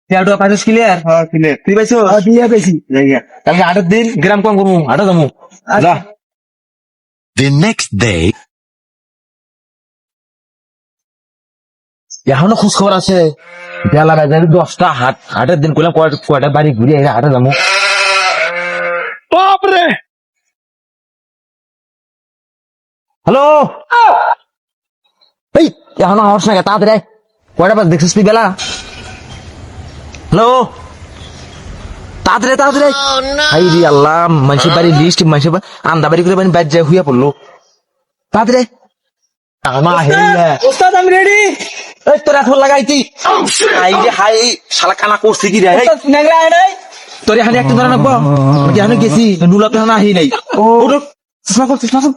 টিয়াটো পাইছিস clear? হ্যাঁ clear. তুই পাইছো? দিয়ে পেয়েছি। জায়গা তাহলে 8 দিন গ্রাম কম করবো, 8 যাবো। যা। The next day, এখনো খোঁজ খবর আছে? বেলা বাজে 10টা, হাটের দিন করলাম কয়টা বাড়ি ঘুরে হাটে যাবো। বাপরে হ্যালো, এই এখনো আমার সঙ্গে তাড়াতাড়ি আয়। কয়টা বাজে দেখছিস তুই বেলা? হ্যালো, তাড়াতাড়ি তাড়াতাড়ি হাই রে আল্লাহ, মানুষের বাড়ি লিস্ট, মানুষের আন্দা বাড়ি করে বাড়ি যায় হুইয়া পড়লো। তাড়াতাড়ি আমার হেলে ওস্তাদ আমি রেডি। এই তোর এখন লাগাইতি হাই রে হাই, শালা কানা করছি কি রে? এই, ওস্তাদ নেগলা আয় নাই। তোর এখানে একটা ধরে রাখবো, এখানে গেছি নুলা তো আহি নাই। ও চেষ্টা কর, চেষ্টা কর।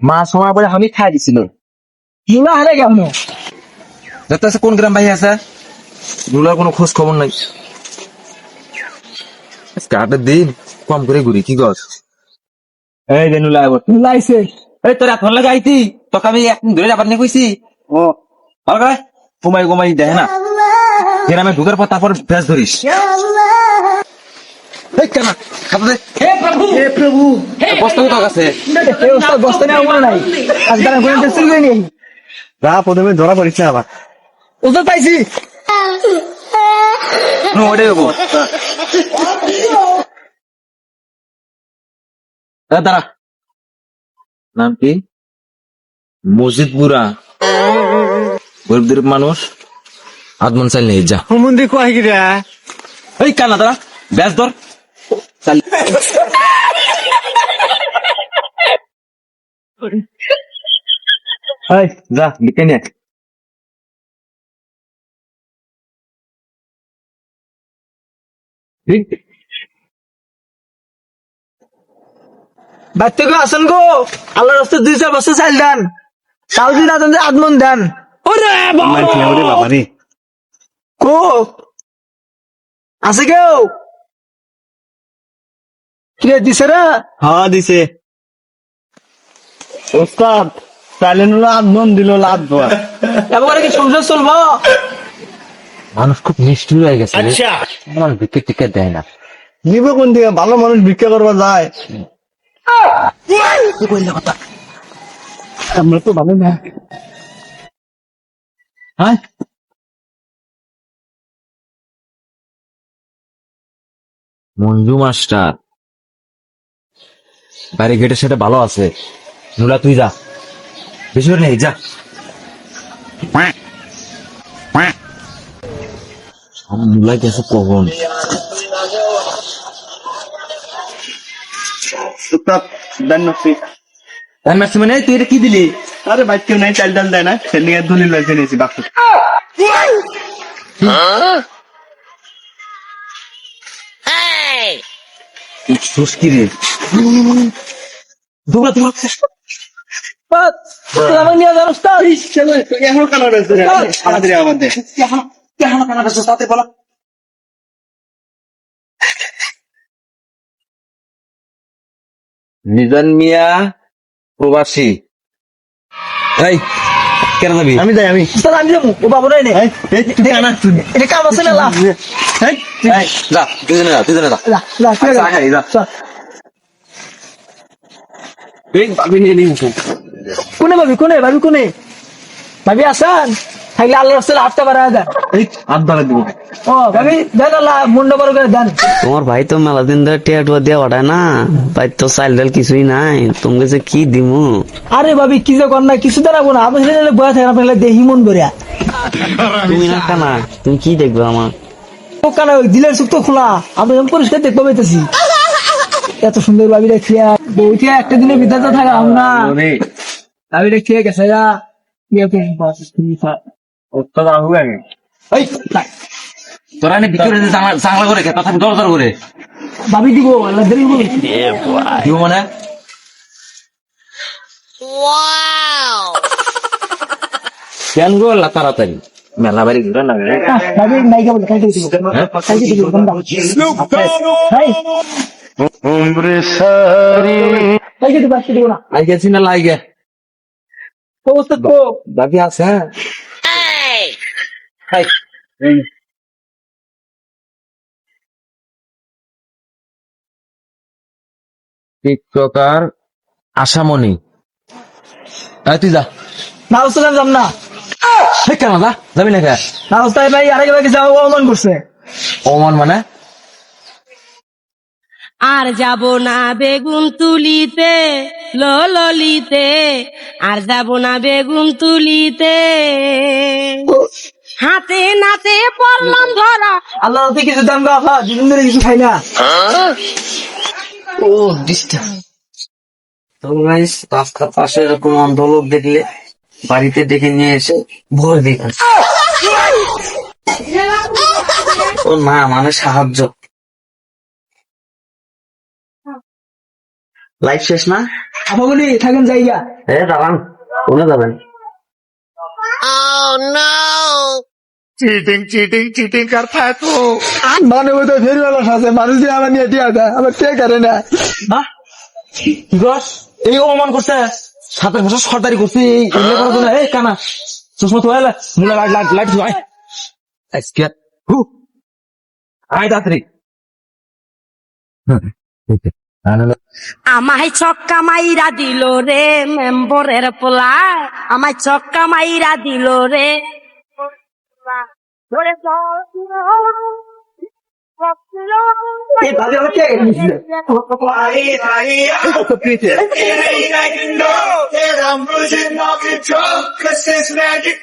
মা সময় বলে আমি খাই দিছিল। নুলা হারে কেমন? যাতে আছে কোন গ্রাম ভাই আছে, নুলার কোনো খোঁজ খবর নাই। কাটের দিন কম করে ঘুরি কি গছ। এই যে নুলা আবার নুলা আইছে। এই তোর এখন লাগাইতি তোকে আমি একদিন ধরে যাবার নিয়ে কইছি। ও ভালো করে ঘুমাই ঘুমাই দেয় না, গ্রামে ঢুকার পর তারপর ফেস ধরিস। এই কেনা খাতা দে। হে প্রভু, হে প্রভু। বস্তা কোথাও আছে? এই ওস্তাদ বসতে নেওয়া মনে নাই। আজ তারা কোন টেস্ট করে নি। যা প্রথমে ধরা পড়িস আবার। ওস্তাদ পাইছি। নো ওটাই হবো। দাঁড়া, নাম কি? মসজিদপুরা, গরিব গরিব মানুষ আদমন চাল নেই যা। হুমুন্দি কয় কি রে? এই কানা দাঁড়া, ব্যাস ধর চাল। এই যা লিখে নিয়ে। ঠিক বাচ্চা গো আসেন গো, আল্লাহর রাস্তায় 2-4 বছর চাইল দেন, কাল দিন আদম আদমন দেন। ওরে মানছি না ওরে বাবা রে। কো আছে কেউ? কিরে দিছে রে? হ্যাঁ দিছে। ওস্তাদ চাইলেন হলো আদমন দিল লাভ ধোয়া। এবারে কি সংসার চলবো? মানুষ খুব নিষ্ঠুর হয়ে গেছে রে। আমার ভিক্ষে টিকে দেয় না। নিবে কোন দিকে? ভালো মানুষ ভিক্ষা করবা যায়। কি বললে কথা? আমরা তো ভালো না। হ্যাঁ মঞ্জু মাস্টার বাড়ি গেটের সাথে ভালো আছে। নুলা তুই যা, বেশি করে নেই যা। নুলা গেছে কখন? ওস্তাদ দেন নসি। তার মানে তুই এটা কি দিলি? আরে ভাই কেউ নাই, চাল ডাল দেয় না, সে নিয়ে দলিল লইছে নিয়েছি বাক্স। সুস্কি রে দৌড়া দৌড়া। আমার নিয়ে যান ওস্তাদ। এখন কানা রয়েছে রে, আমাদের আমাদের কেন কানা বেশ তাতে বলা। নিজান মিয়া প্রবাসী। এই কেন যাবি? আমি যাই আমি। ওস্তাদ আমি যাবো, ও বাবু নাই নে। এটা কাম আছে না লাভ? এই, যা দুজনে যা, দুজনে যা। যা, যা, ঠিক চা আছে। খাই, যা। চল। এই ভাবি নিয়ে নিস। কোনে ভাবি, কোনে ভাবি, কোনে ভাবি আসান থাকলে আল্লাহ রাস্তায় হাতটা বাড়া দেন। এই হাত ধরে দিব। ও ভাবি দেন, আল্লাহ মুন্ড বড় করে দেন। তোমার ভাই তো মেলা দিন ধরে টিয়া টুয়া দিয়ে পাঠায় না, ভাই তো চাইল ডাল কিছুই নাই, তোমাকে যে কি দিমু। আরে ভাবি কি যে কর না, কিছু দেখাবো না, আপনি ছেলে বয়া থাকেন, আপনার দেহি মন করিয়া তুমি না কানা, তুমি কি দেখবে আমার? চোখ কানা দিলের চোখ তো খোলা, আপনি এমন পরিষ্কার দেখতে পাইতেছি। এত সুন্দর ভাবি দেখিয়া বউটিয়া একটা দিনের ভিতরে থাকা আমরা ভাবি দেখিয়ে গেছে যা এই তোরা নে বিক্রি করে চাংলা করে খেয়ে তথাপি দরদর করে ভাবি দিব আল্লাহ দেরি করবে। দিব মানে কেন গো আল্লাহ তাড়াতাড়ি মেলা বাড়ি ঘুরে না রে। ভাবি নাইকা বলে খাইতে দিব, খাইতে দিব বন্ধা। হাই খাইতে দিব, আসতে দিব না। আই গেছি না লাই গে অবস্থা তো বাকি আছে হ্যাঁ হাই টিকটকার আশামণি তুই যা না ওস্তাদ যাম না কেন যা যাবি না কে না ওস্তাদ ভাই আরেক ভাই যাওয়া অপমান করছে অমন মানে আর যাব না বেগুন তুলিতে ললিতে আর যাব না বেগুন তুলিতে হাতে নাতে পড়লাম ধরা আল্লাহ রাতে কিছু দাম গা আপা দুদিন ধরে কিছু খাই না ও ডিস্টার্ব। তো গাইস রাস্তার পাশে এরকম অন্ধ লোক দেখলে বাড়িতে ডেকে নিয়ে এসে ভয় দেখান। ও না মানে সাহায্য। লাইফ শেষ না? আপা বলি থাকেন জায়গা দাঁড়ান, কোনে যাবেন? মানে ওই তো ফেরিওয়ালা সাথে মানুষ দিয়ে আমার নিয়ে টিয়া দেয় আবার কে করে না না কি গস এই অপমান করছে 7 বছর সরদারি করছে এই এগুলো করার জন্য এই কানা চশমা তো এলা মুলা লাইট আয় আজকে হু আয় তাড়াতাড়ি আমায় ছক্কা মাইরা দিল রে মেম্বরের পোলায় আমায় ছক্কা মাইরা দিল রে এই ভাবি আমার কে নিছিল I'm losing all control, 'cause this magic